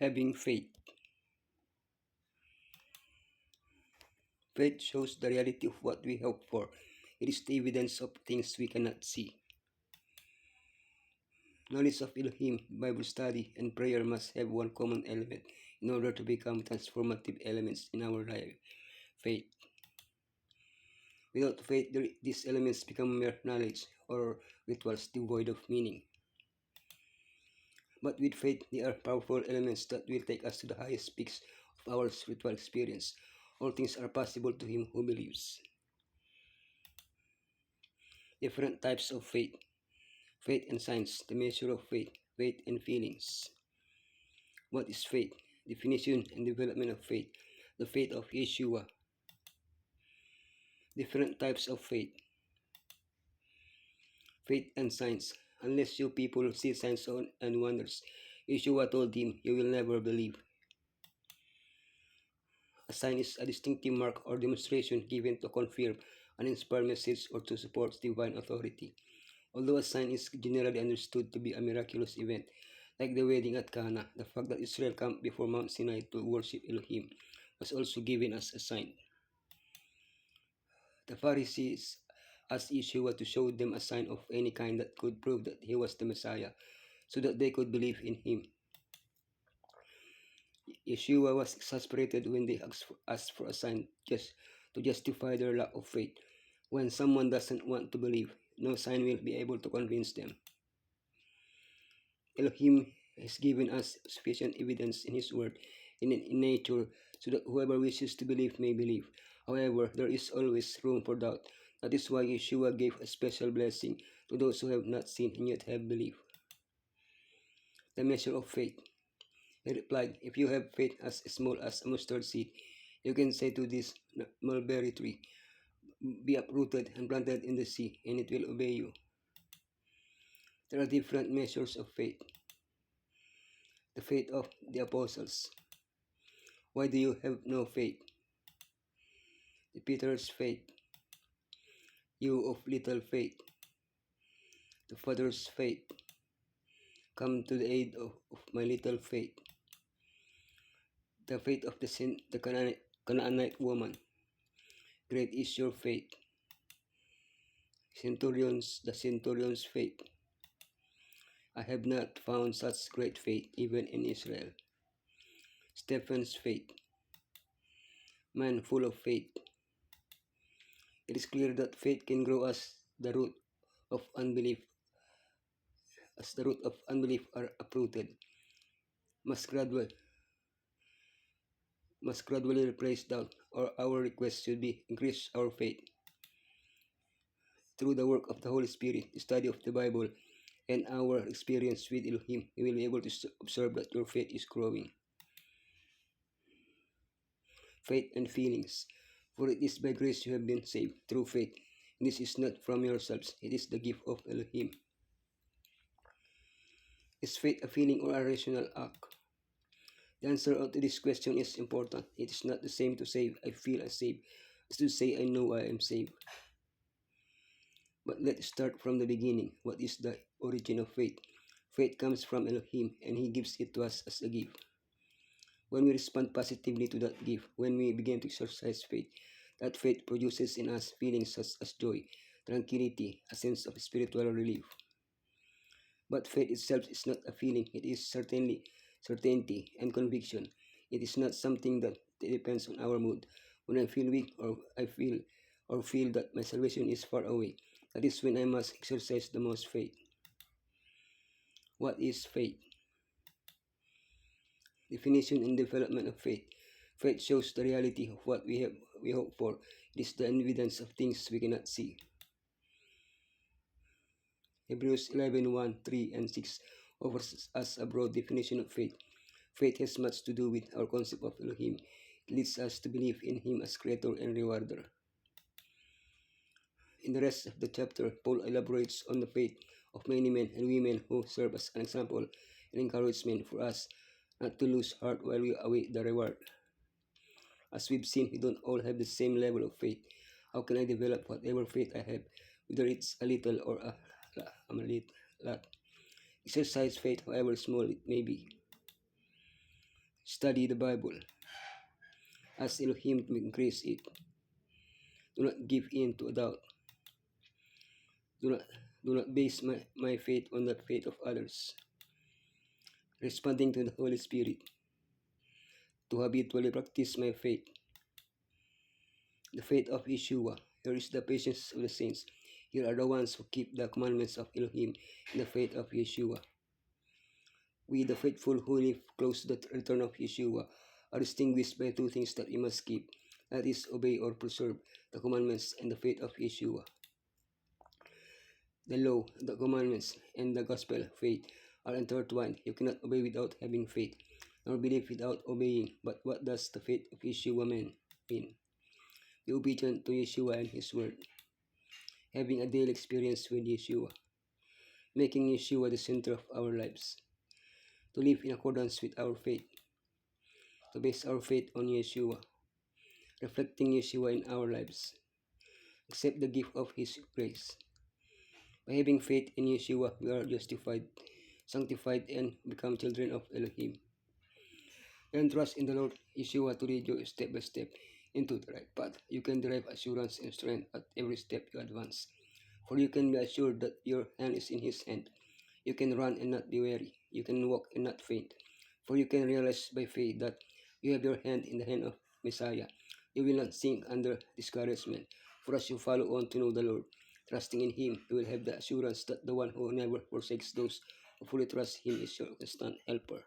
Having faith. Faith shows the reality of what we hope for. It is the evidence of things we cannot see. Knowledge of Elohim, Bible study, and prayer must have one common element in order to become transformative elements in our life. Faith. Without faith, these elements become mere knowledge or rituals devoid of meaning. But with faith, they are powerful elements that will take us to the highest peaks of our spiritual experience. All things are possible to him who believes. Different types of faith. Faith and science, the measure of faith, faith and feelings. What is faith? Definition and development of faith. The faith of Yeshua. Different types of faith. Faith and science. Unless you people see signs and wonders, Yeshua told him, you will never believe. A sign is a distinctive mark or demonstration given to confirm an inspired message or to support divine authority. Although a sign is generally understood to be a miraculous event, like the wedding at Cana, the fact that Israel camped before Mount Sinai to worship Elohim was also given as a sign. The Pharisees asked Yeshua to show them a sign of any kind that could prove that he was the Messiah, so that they could believe in him. Yeshua was exasperated when they asked for a sign just to justify their lack of faith. When someone doesn't want to believe, no sign will be able to convince them. Elohim has given us sufficient evidence in his word and in nature so that whoever wishes to believe may believe. However, there is always room for doubt. That is why Yeshua gave a special blessing to those who have not seen and yet have believed. The measure of faith. He replied, if you have faith as small as a mustard seed, you can say to this mulberry tree, be uprooted and planted in the sea, and it will obey you. There are different measures of faith. The faith of the apostles. Why do you have no faith? The Peter's faith. You of little faith. The Father's faith. Come to the aid of my little faith. The faith of the Canaanite woman. Great is your faith. The centurion's faith. I have not found such great faith even in Israel. Stephen's faith. Man full of faith. It is clear that faith can grow as the root of unbelief are uprooted, must gradually replace doubt, or our request should be increase our faith. Through the work of the Holy Spirit, the study of the Bible, and our experience with Elohim, you will be able to observe that your faith is growing. Faith and feelings. For it is by grace you have been saved, through faith. This is not from yourselves, it is the gift of Elohim. Is faith a feeling or a rational act? The answer to this question is important. It is not the same to say I feel saved as to say I know I am saved. But let's start from the beginning. What is the origin of faith? Faith comes from Elohim and he gives it to us as a gift. When we respond positively to that gift, when we begin to exercise faith, that faith produces in us feelings such as joy, tranquility, a sense of spiritual relief. But faith itself is not a feeling, it is certainty and conviction. It is not something that depends on our mood. When I feel weak or feel that my salvation is far away, that is when I must exercise the most faith. What is faith? Definition and development of faith. Faith shows the reality of what we hope for. It is the evidence of things we cannot see. Hebrews 11:1, 3, and 6 offers us a broad definition of faith. Faith has much to do with our concept of Elohim. It leads us to believe in him as creator and rewarder. In the rest of the chapter, Paul elaborates on the faith of many men and women who serve as an example and encouragement for us not to lose heart while we await the reward. As we've seen, we don't all have the same level of faith. How can I develop whatever faith I have, whether it's a little or a lot? Exercise faith, however small it may be. Study the Bible. Ask Elohim to increase it. Do not give in to doubt. Do not, do not base my faith on the faith of others. Responding to the Holy Spirit. To habitually practice my faith. The faith of Yeshua. Here is the patience of the saints. Here are the ones who keep the commandments of Elohim in the faith of Yeshua. We, the faithful who live close to the return of Yeshua, are distinguished by two things that we must keep, that is, obey or preserve the commandments and the faith of Yeshua. The law, the commandments, and the gospel faith are intertwined. You cannot obey without having faith, nor believe without obeying. But what does the faith of Yeshua mean? Be obedient to Yeshua and His word, having a daily experience with Yeshua, making Yeshua the center of our lives, to live in accordance with our faith, to base our faith on Yeshua, reflecting Yeshua in our lives, accept the gift of His grace. By having faith in Yeshua, we are justified, sanctified, and become children of Elohim. And trust in the Lord Yeshua to lead you step by step into the right path. You can derive assurance and strength at every step you advance. For you can be assured that your hand is in His hand. You can run and not be weary. You can walk and not faint. For you can realize by faith that you have your hand in the hand of Messiah. You will not sink under discouragement. For as you follow on to know the Lord, trusting in Him, you will have the assurance that the one who never forsakes those who fully trust Him is your constant helper.